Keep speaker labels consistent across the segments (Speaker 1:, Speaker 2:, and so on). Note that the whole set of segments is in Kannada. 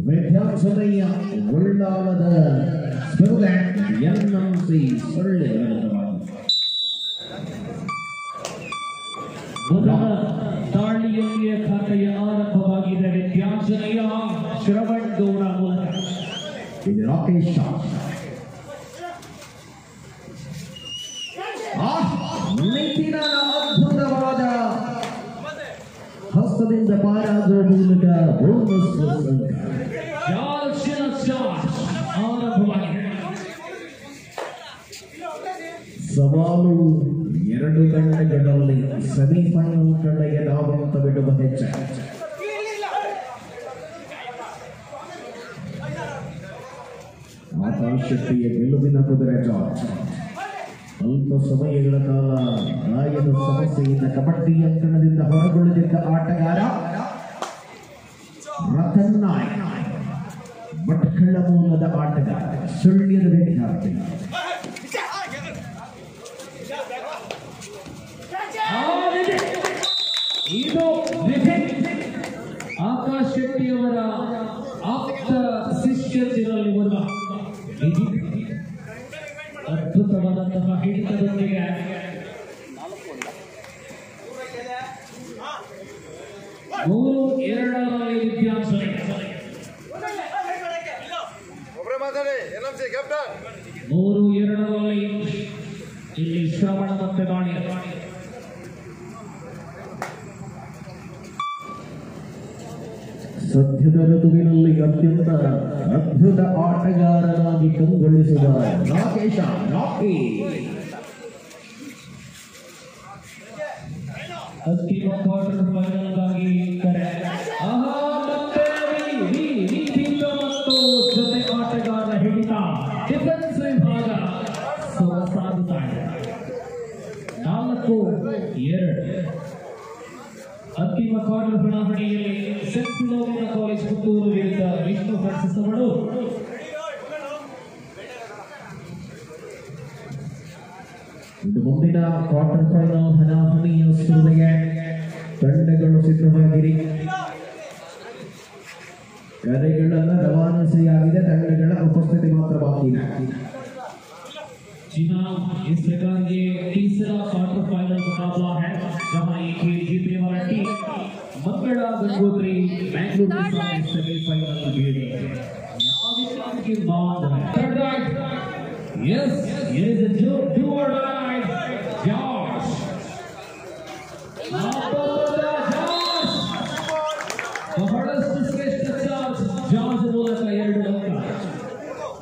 Speaker 1: ವಿದ್ಯಾಸನಯ್ಯ ಉಳ್ಳಾಲದ ಎನ್ಎಂಸಿ ಸೊಳ್ಳೆ
Speaker 2: ದಾಳಿಯಲ್ಲಿ ಖಾತೆಯ ಆರಂಭವಾಗಿದೆ ವಿದ್ಯಾಸನಯ್ಯ ಶ್ರವಣ್ ಗೌಡ ಮೂಲಕ.
Speaker 1: ಇದು ರಾಕೇಶ್ ನಿತಿನ ಅದ್ಭುತವಾದ ಹಸ್ತದಿಂದ ಪಾರಾಗುವ ಮೂಲಕ ಸವಾಲು ಎರಡು ತಂಡಗಳಲ್ಲಿ ಸೆಮಿಫೈನಲ್ ಕಡೆಗೆ ಧಾವಂತ ಬಿಡುವ ಹೆಚ್ಚ. ಆಕಾಶ್ ಶೆಟ್ಟಿಯ ಗೆಲುವಿನ ಕುದುರೆ ಜಾರ್ಜ್ ಅಲ್ಪ ಸಮಯಗಳ ಕಾಲ ಗಾಯದ ಸಮಸ್ಯೆಯಿಂದ ಕಬಡ್ಡಿ ಅಂಕಣದಿಂದ ಹೊರಗುಳಿದಿದ್ದ ಆಟಗಾರ ರತನ್ ನಾಯಕ್, ಭಟ್ಕಳ ಮೂಲದ ಆಟಗಾರ, ಸುಳ್ಯದ ವಿದ್ಯಾರ್ಥಿ.
Speaker 2: ಇದು ಆಕಾಶ್ ಶೆಟ್ಟಿಯವರ ಆಪ್ತ ಶಿಷ್ಯರಲ್ಲಿ ಬರುವ ಅದ್ಭುತವಾದಂತಹ ಹಿಡಿತದೊಂದಿಗೆ 3-2 ವಿದ್ಯಾಸನಯ್ಯ 3-2 ಇಲ್ಲಿ ಶ್ರವಣ ಮತ್ತೆ ದಾಳಿ.
Speaker 1: ಸದ್ಯದ ಋತುವಿನಲ್ಲಿ ಅತ್ಯಂತ ಅದ್ಭುತ ಆಟಗಾರನಾಗಿ ಕಂಗೊಳಿಸಿದ ರಾಕೇಶ ರಾಕಿ
Speaker 2: ಅಂತಿಮ ಕ್ವಾರ್ಟರ್ ಫೈನಲ್ಗಾಗಿ ಕರೆ. ಮತ್ತು ಜೊತೆ ಆಟಗಾರ ಹಿಡಿತ ಡಿಫೆನ್ಸ್ ವಿಭಾಗ ಸಾಗುತ್ತಾ ಇದೆ. 4-2 ಅಂತಿಮ ಕ್ವಾರ್ಟರ್ ಫೈನಲ್ನಲ್ಲಿ ಸೆಂಟ್ ಫಿಲೋಮಿನಾ ಕಾಲೇಜ್ ಪುತ್ತೂರು ವಿರುದ್ಧ ವಿಷ್ಣು ಫ್ರಾನ್ಸಿಸ್ ಅವರು
Speaker 1: ಇದು ಮುಂದಿನ ಕ್ವಾರ್ಟರ್ ಫೈನಲ್ ಹಣಾಹಣಿಯ ಸ್ಪರ್ಧೆಗೆ ತಂಡಗಳು ಸಿದ್ಧವಾಗಿರಿ. ಕರೆಗಳೆಲ್ಲ ರವಾನಿಸಿಯಾಗಿದೆ, ತಂಡಗಳ ಉಪಸ್ಥಿತಿ ಮಾತ್ರ ಬಾಕಿ ಇದೆ.
Speaker 2: इस प्रकार ये तीसरा क्वार्टर फाइनल मुकाबला है जहां एक ही जीतने वाला टीम मंगला गंगोत्री बैंगलोर के साथ सेमीफाइनल में भिड़ी है. यहाँ विश्राम की बात है. Yes, it is a do or die. Josh. ಬಹಳಷ್ಟು ಶ್ರೇಷ್ಠ ಚಾರ್ಜ್ ಜಾರ್ಜ್ ಮೂಲಕ 2 ಅಂಕ.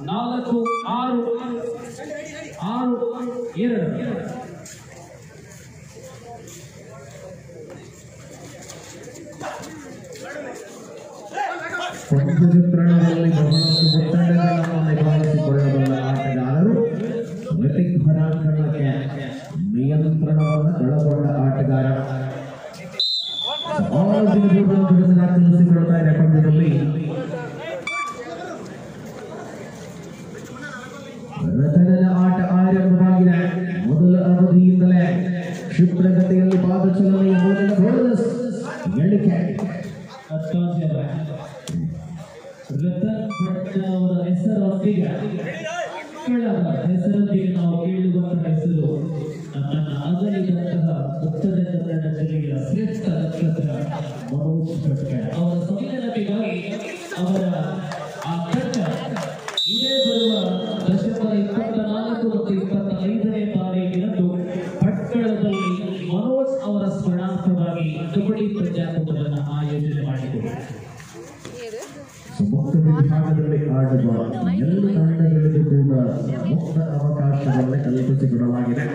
Speaker 2: 4-6 2
Speaker 1: ಚಿತ್ರಣದಲ್ಲಿ ಬಹಳಷ್ಟು ಒತ್ತಡಗಳನ್ನು ನಿಭಾಯಿಸಿಕೊಳ್ಳಬಲ್ಲ ಆಟಗಾರರು, ಋತಿಕ್ ಹೊರಾಂಗಣಕ್ಕೆ ನಿಯಂತ್ರಣವನ್ನು ಒಳಗೊಂಡ ಆಟಗಾರ. ದಾಖಲಿಸಿಕೊಳ್ತಾ ಇದೆ ಪಂದ್ಯದಲ್ಲಿ. ರತನನ ಆಟ ಆರಂಭವಾಗಿದೆ. ಮೊದಲ ಅವಧಿಯಿಂದಲೇ ಕ್ಷಿಪ್ರಗತಿಯಲ್ಲಿ ಪಾದಚಲನೆಯ ಮೂಲಕ ಬೋನಸ್ ಗಳಿಕೆ.
Speaker 2: ರತನ್ ಭಟ್ ಅವರ ಹೆಸರೊಂದಿಗೆ ನಾವು ಕೇಳುವಂತಹ ಹೆಸರು ನನ್ನ ಅಗಲಿದಂತಹ ಉತ್ತರ ಕನ್ನಡ ಜಿಲ್ಲೆಯ ಶ್ರೇಷ್ಠ ನಕ್ಷತ್ರ ಮನೋಜ್ ಭಟ್ಕಳ ಅವರ ಸಂವಿಧಾನಕ್ಕಾಗಿ ಅವರ ಆ ತಂಡ ಇದೇ ಬರುವ ಡಿಸೆಂಬರ್ 24 ಮತ್ತು 25ನೇ ತಾರೀಕಿನಂದು ಭಟ್ಕಳದಲ್ಲಿ ಮನೋಜ್ ಅವರ ಸ್ಮರಣಾರ್ಥವಾಗಿ ಕಬಡ್ಡಿ ಪಂದ್ಯಾಟವನ್ನು ಆಯೋಜನೆ ಮಾಡಿದರು.
Speaker 1: ಮುಕ್ತ ವಿಭಾಗದಲ್ಲಿ ಆಡುವ ಎಲ್ಲ ತಂಡಗಳಿಗೂ ಕೂಡ ಮುಕ್ತ ಅವಕಾಶವನ್ನು ಕಲ್ಪಿಸಿಕೊಡಲಾಗಿದೆ.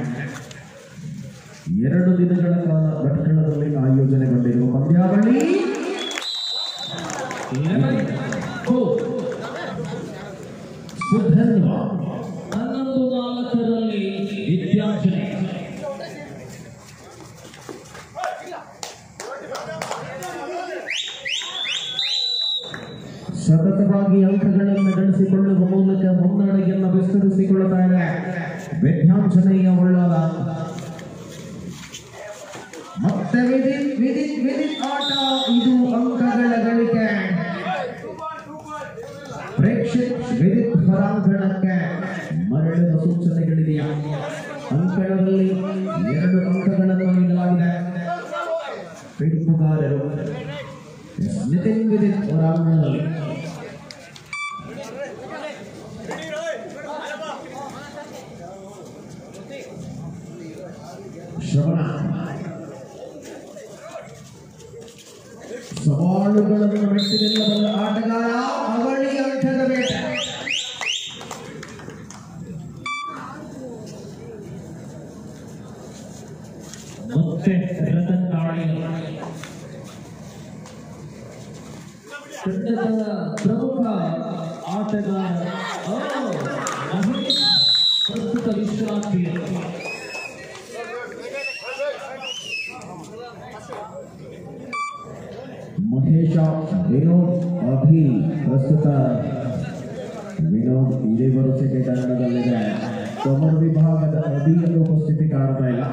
Speaker 1: 2 ದಿನಗಳ ಕಾಲ ಭಟ್ಕಳದಲ್ಲಿ ಆಯೋಜನೆಗೊಂಡಿರುವ ಪಂದ್ಯಾವಳಿ ಸುಧನ್ವ
Speaker 2: 11-4 ವಿದ್ಯಾರ್ಜನೆ
Speaker 1: ಸತತವಾಗಿ ಅಂಕಗಳನ್ನು ಗಳಿಸಿಕೊಳ್ಳುವ ಮೂಲಕ ಮುನ್ನಡೆಯನ್ನು ವಿಸ್ತರಿಸಿಕೊಳ್ಳುತ್ತಾ ಇದೆ ವಿದ್ಯಾಂಜನೇಯ ಉಳ್ಳಾಲ. ಮತ್ತೆ ವಿದಿತ್ ಆಟ, ಇದು ಅಂಕಗಳ ಗಳಿಕೆ. ಪ್ರೇಕ್ಷಕ್ ವಿದಿತ್ ಹೊರಾಂಗಣಕ್ಕೆ ಮರಳಿದ ಸೂಚನೆಗಳಿದೆಯಾ? ಅಂಕಣದಲ್ಲಿ 2 ಅಂಕಗಳನ್ನು ನೀಡಲಾಗಿದೆ. ತೀರ್ಪುಗಾರರು ನಿತಿನ್ ವಿದಿತ್ ಹೊರಾಂಗಣದಲ್ಲಿ. ಶ್ರವಣ ಸವಾಲುಗಳನ್ನು ಮೆಟ್ಟಿನಿಲ್ಲಬಲ್ಲ ಆಟಗಾರ, ಅವಳಿ ಅಂಕದ ಬೇಟೆ.
Speaker 2: ಮತ್ತೆ ರತನ್ ದಾಳಿ ತಂಡದ ಪ್ರಮುಖ ಆಟಗಾರ ಮಹೇಶ್ ಪ್ರಸ್ತುತ ವಿಶ್ರಾಂತಿ.
Speaker 1: ಮಹೇಶ ವಿನೋದ್ ಅಭಿ ಪ್ರಸ್ತುತ ವಿನೋದ್ ಇದೇ ವರುಷಕ್ಕೆ ತಂಡದಲ್ಲಿದೆ. ಕಮರ್ ವಿಭಾಗದ ಅಭಿಯನ್ನು ಉಪಸ್ಥಿತಿ ಕಾಣ್ತಾ ಇಲ್ಲ.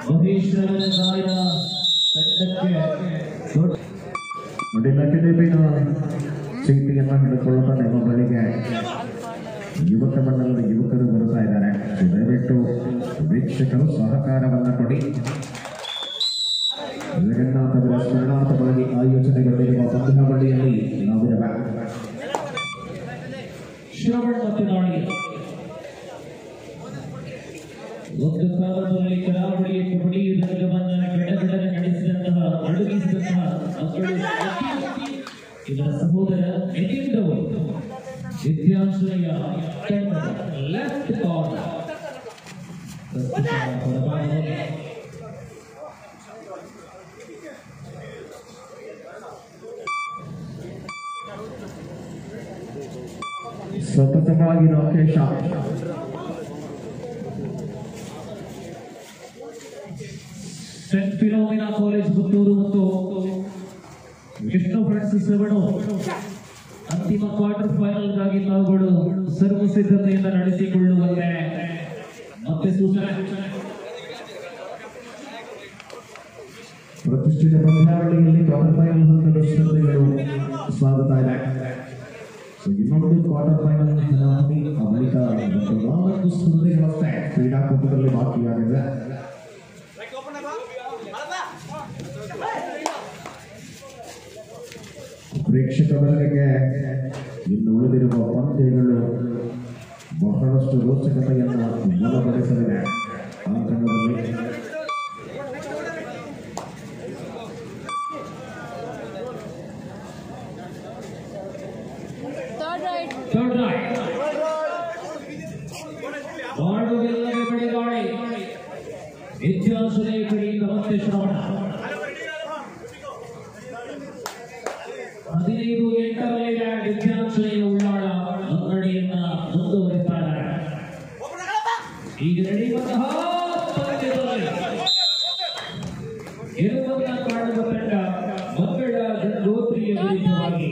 Speaker 2: ಮಹೇಶ್ ಗಾಯನ
Speaker 1: ಚೀಟಿಯನ್ನು ಹಿಡಿದುಕೊಳ್ಳುತ್ತಾ ನಿಮ್ಮ ಬಳಿಗೆ ಯುವಕ ಮಂಡಲದ ಯುವಕರು ಬರ್ತಾ ಇದ್ದಾರೆ. ದಯವಿಟ್ಟು ವೀಕ್ಷಕರು ಸಹಕಾರವನ್ನು ಕೊಡಿ. ಜಗನ್ನಾಥರ ಸ್ಮರಣಾರ್ಥವಾಗಿ ಆಯೋಜನೆಗೊಂಡಿರುವ ಪಂದ್ಯಾವಳಿಯಲ್ಲಿ ನಾವಿರುವ
Speaker 2: ಶ್ರವಣ್ ಮತ್ತು ದಾಳಿ. ಒಂದು ಕಾಲದಲ್ಲಿ ಕರಾವಳಿಯ ಕಬಡ್ಡಿ ರಂಗವನ್ನು ಬೆಡಬೆಡನೆ ನಡೆಸಿದಂತಹ ಅಡಗಿಸಿದಂತಹ ಇದರ ಸಹೋದರ ನಿತಿನ್ ರವರು ವಿದ್ಯಾಂಶಯ ಲೆಫ್ಟ್ ಕಾರ್ನರ್.
Speaker 1: ಸತತವಾಗಿ Rakesh
Speaker 2: saint Philomena college Puttur ಮತ್ತು ವಿಷ್ಣು ಫ್ರೆಂಡ್ಸ್ ಸೆವೆನು ಅಂತಿಮ ಕ್ವಾರ್ಟರ್ ಫೈನಲ್ಗಾಗಿ ನಾವುಗಳು ಸರ್ವ ಸಿದ್ಧತೆಯನ್ನು ನಡೆಸಿಕೊಳ್ಳುವಂತೆ ಮತ್ತೆ ಸೂಚನೆ.
Speaker 1: ಪ್ರತಿಷ್ಠಿತ ಪಂದ್ಯಾವಳಿಯಲ್ಲಿ ಕ್ವಾರ್ಟರ್ ಫೈನಲ್ ಹಂತದ ಸ್ಪರ್ಧೆಗಳು ಸ್ವಾಗತ ಇದೆ. ಇನ್ನೊಂದು ಕ್ವಾರ್ಟರ್ ಫೈನಲ್ ಹಂತದಲ್ಲಿ ಬಳಿಕ 4 ಸ್ಪರ್ಧೆಗಳಷ್ಟೇ ಕ್ರೀಡಾಕೂಟದಲ್ಲಿ ಬಾಕಿಯಾಗಿದೆ. ಪ್ರೇಕ್ಷಕ ವರ್ಗಕ್ಕೆ ಇನ್ನು ಉಳಿದಿರುವ ಪಂದ್ಯಗಳು ಬಹಳಷ್ಟು ರೋಚಕತೆಯನ್ನು ಬಲಪಡಿಸಲಿದೆ. ಅಂಕಣದಲ್ಲಿ
Speaker 2: ವಿದ್ಯಾಂಶನೇ ಕಡೆಯಿಂದ ಮತ್ತೆ ಶ್ರವಣ 15-8 ವಿದ್ಯಾಂಶನೇ ಉಳ್ಳಾಳ ಮುನ್ನಡೆಯನ್ನ ಮುಂದುವರಿತಾರೆ. ಈಗ ನಡೆಯುವಂತಹ ಪಂದ್ಯದಲ್ಲಿ ಗೆಲುವನ್ನ ಕಾಣುವ ತಂಡ ಮಂಗಳ ಗಂಗೋತ್ರಿಯ ವಿರುದ್ಧವಾಗಿ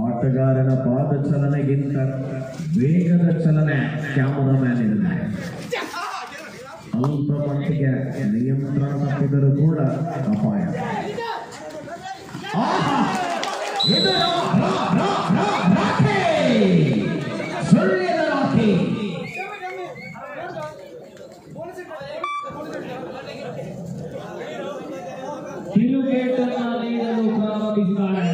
Speaker 1: ಆಟಗಾರನ ಪಾದ ಚಲನೆಗಿಂತ ವೇಗದ ಚಲನೆ ಕ್ಯಾಮರಾಮ್ಯಾನ್ ಇದೆ. ಅಲ್ಪ ಮಟ್ಟಿಗೆ ನಿಯಂತ್ರಣ ತಪ್ಪಿದರೂ ಕೂಡ ಅಪಾಯ.
Speaker 2: ತಿರುಗೇಟನ್ನು ನೀಡಲು ಪ್ರಾರಂಭಿಸಿದ್ದಾರೆ.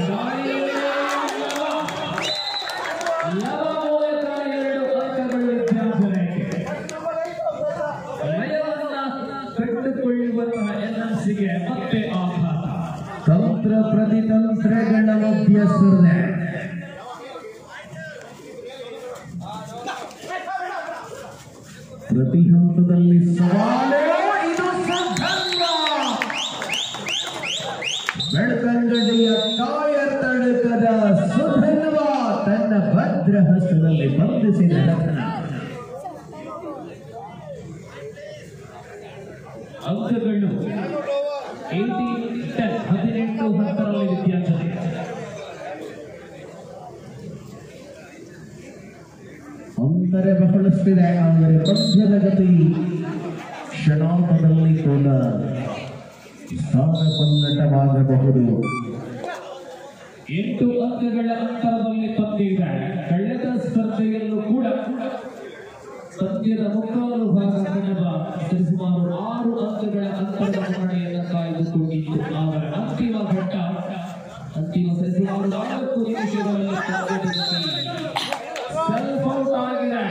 Speaker 2: ಮತ್ತೆ ಆಘಾತ.
Speaker 1: ತಂತ್ರ ಪ್ರತಿತಂತ್ರಗಳ ಮಧ್ಯ ಸ್ಪರ್ಧೆ. ಪ್ರತಿ ಹಂತದಲ್ಲಿ ಸವಾಲು. ಇದು ಬೆಳ್ಕಂಗಡಿಯ ಟೈರ್ ತಡಕದ ಸುಧನ್ವ ತನ್ನ ಭದ್ರ ಹಸ್ತದಲ್ಲಿ ಬಂಧಿಸಿದ ರತ್ನ.
Speaker 2: ಅಂಕಗಳು 18-10 ವ್ಯತ್ಯಾಸ.
Speaker 1: ಅಂದರೆ ಬಹಳಷ್ಟಿದೆ, ಆದರೆ ಪದ್ಯದ ಗತಿ ಕ್ಷಣಾರ್ಧದಲ್ಲಿ ಕೂಡ ಸ್ಥಾನಪಲ್ಲಟವಾಗಬಹುದು.
Speaker 2: 8 ಅಂಕಗಳ ಅಂತರದಲ್ಲಿ ಪಂದ್ಯ. ಕಳೆದ ಸ್ಪರ್ಧೆಯಲ್ಲೂ ಕೂಡ ಪಂದ್ಯದ ಮುಕ್ಕಾಲು ಭಾಗ ಕನ್ನಡ ಸರಿಸುಮಾರು 6 ಅಂಕಗಳ ಅಂತರದ ಮುನ್ನಡೆಯನ್ನು ಕಾಯ್ದುಕೊಂಡಿತ್ತು. ಅವರ ಅಂತಿಮ ಘಟ್ಟ ಅಂತಿಮ ಸರಿಸುಮಾರು 4 ನಿಮಿಷಗಳಲ್ಲಿ ಸೆಲ್ಫ್ ಔಟ್ ಆಗಿದೆ.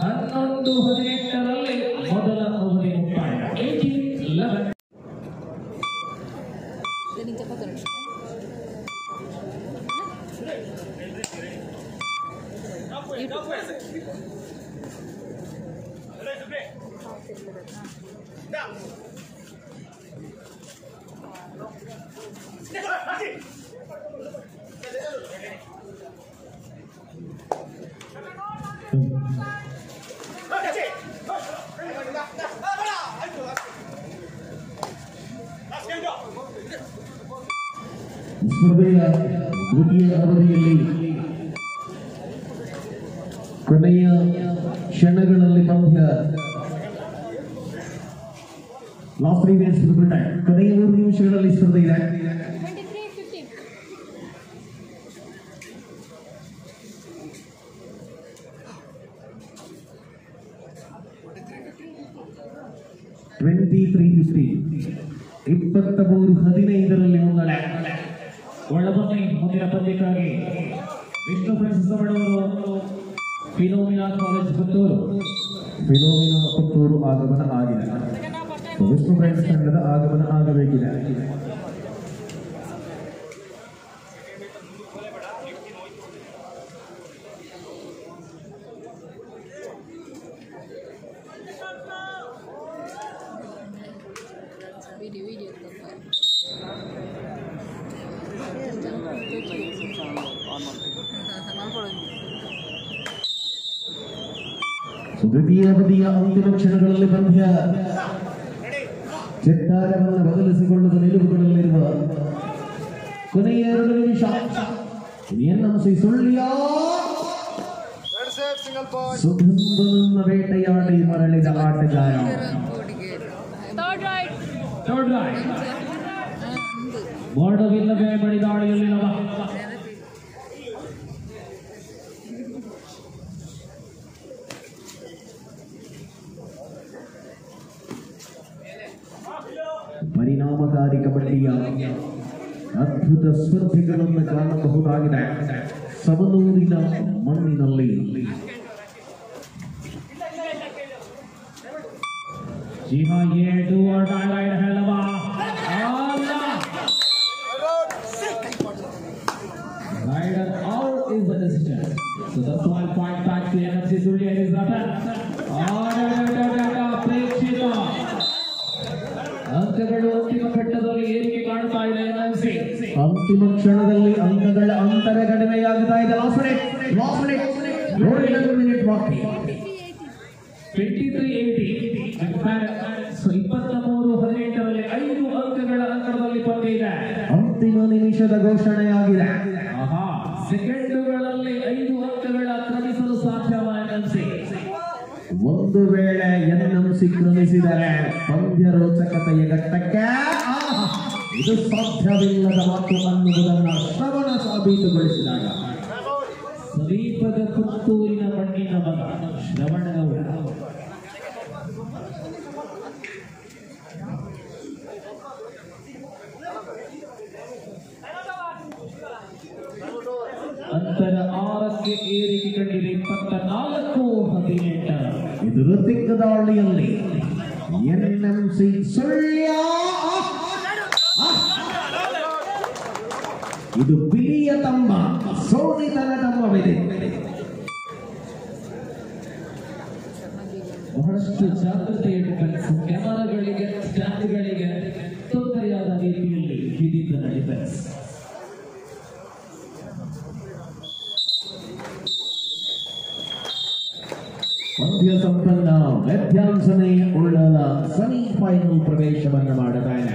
Speaker 2: 11-18ರಲ್ಲಿ ಮೊದಲ ಅವಧಿ ಮುಕ್ತಾಯ. 18-11.
Speaker 1: ಸ್ಪರ್ಧೆಯ ದ್ವಿತೀಯ ಅವಧಿಯಲ್ಲಿ ಕೊನೆಯ ಕ್ಷಣಗಳಲ್ಲಿ ಪಂದ್ಯ ಲಾಸ್ಟ್ 3 ಮಿನಿಟ್ಸ್ ಕೊನೆಯ 3 ನಿಮಿಷಗಳಲ್ಲಿ ಸ್ಪರ್ಧೆ ಇದೆ. $23-15 23-15 ಮುನ್ನಡೆ. ಒಳಬನ್ನಿ ಮುಂದಿನ ಪಂದ್ಯಕ್ಕಾಗಿ ವಿಷ್ಣು ಫ್ರೆಂಡ್ಸ್ ಅವರು ಫಿನೋಮಿನಾ ಕಾಲೇಜ್ ಪುತ್ತೂರು ಆಗಮನ ಆಗಿದೆ. ವಿಷ್ಣು ಫ್ರೆಂಡ್ಸ್ ತಂಡದ ಆಗಮನ ಆಗಬೇಕಿದೆ. ದ್ವಿತೀಯ ಅವಧಿಯ ಅಂತಿಮ ಕ್ಷಣಗಳಲ್ಲಿ ಪಂದ್ಯ ಚಿತ್ತಾರವನ್ನು ಬದಲಿಸಿಕೊಳ್ಳುವ ನಿಲುವುಗಳಲ್ಲಿರುವ ಕೊನೆಯ 2 ನಿಮಿಷ. ಎನ್ಎಂಸಿ ಸುಳ್ಯ ಸುಧನ್ವನನ್ನ ಬೇಟೆಯಾಡಿ ಮರಳಿದ ಆಟಗಾರ. ಮೋಡವಿಲ್ಲವೇ ಬಡಿದಾಳಿಯಲ್ಲಿ ಪರಿಣಾಮಕಾರಿ ಕಬಡ್ಡಿಯ ಅದ್ಭುತ ಸ್ಪರ್ಧೆಗಳನ್ನು ಕಾಣಬಹುದಾಗಿದೆ. ಸವನೂರಿನ ಮಣ್ಣಿನಲ್ಲಿ
Speaker 2: ಅಂಕಗಳು ಅಂತಿಮ ಘಟ್ಟದಲ್ಲಿ ಏರಿಕೆ ಕಾಣ್ತಾ ಇದೆ.
Speaker 1: ಅಂತಿಮ ಕ್ಷಣದಲ್ಲಿ ಅಂಕಗಳ ಅಂತರ ಕಡಿಮೆಯಾಗುತ್ತಾ ಇದೆ. ಲಾಸ್ಟ್ ಮಿನಿಟ್
Speaker 2: 23-18 23-18ರಲ್ಲಿ 5 ಅಂಕಗಳ ಅಂತರದಲ್ಲಿ ಪಂದ್ಯ ಇದೆ.
Speaker 1: ಅಂತಿಮ ನಿಮಿಷದ ಘೋಷಣೆಯಾಗಿದೆ.
Speaker 2: ಸೆಕೆಂಡುಗಳಲ್ಲಿ 5 ಅಂಕಗಳ ಕ್ರಮಿಸಲು ಸಾಧ್ಯವಾಗಿದೆ.
Speaker 1: ಒಂದು ವೇಳೆ ಎನ್ಎಂಸಿ ಕ್ರಮಿಸಿದರೆ ಪಂದ್ಯ ರೋಚಕತೆಯ ಘಟ್ಟಕ್ಕೆ ಇದು ಸಾಧ್ಯವಿಲ್ಲದ ಮಾತು ಅನ್ನುವುದನ್ನು ಶ್ರವಣ ಸಾಬೀತುಗೊಳಿಸಿದಾಗ
Speaker 2: ಸಮೀಪದ ಪುತ್ತೂರಿನ ಮಣ್ಣಿನ ಮಗ ಶ್ರವಣಗೌಡ ಅಂತರ 6ಕ್ಕೆ ಏರಿಕೆ ಕಂಡಿದೆ. 24-18
Speaker 1: ಇದು ಋತಿಕ್ ದಾಳಿಯಲ್ಲಿ ಎನ್ಎಂಸಿ ಸುಳ್ಯ. ಇದು ಬಿಳಿಯ ತಮ್ಮ ಸೋನಿತನ ತಮ್ಮವಿದೆ.
Speaker 2: ಬಹಳಷ್ಟು ಜಾಗೃತಿ ಇಟ್ಟುಕೊಂಡು ಕ್ಯಾಮರಾಗಳಿಗೆ ಸ್ಟ್ಯಾಂಡ್ಗಳಿಗೆ ತೊಂದರೆಯಾದ ರೀತಿಯಲ್ಲಿ
Speaker 1: ಪಂದ್ಯ ಸಂಪನ್ನ ವ್ಯತ್ಯಾಸನೇ ಉಳ್ಳದ ಸೆಮಿಫೈನಲ್ ಪ್ರವೇಶವನ್ನು ಮಾಡುತ್ತಾನೆ.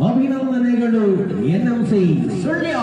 Speaker 1: ಅಭಿನಂದನೆಗಳು NMC ಸುಳ್ಯ.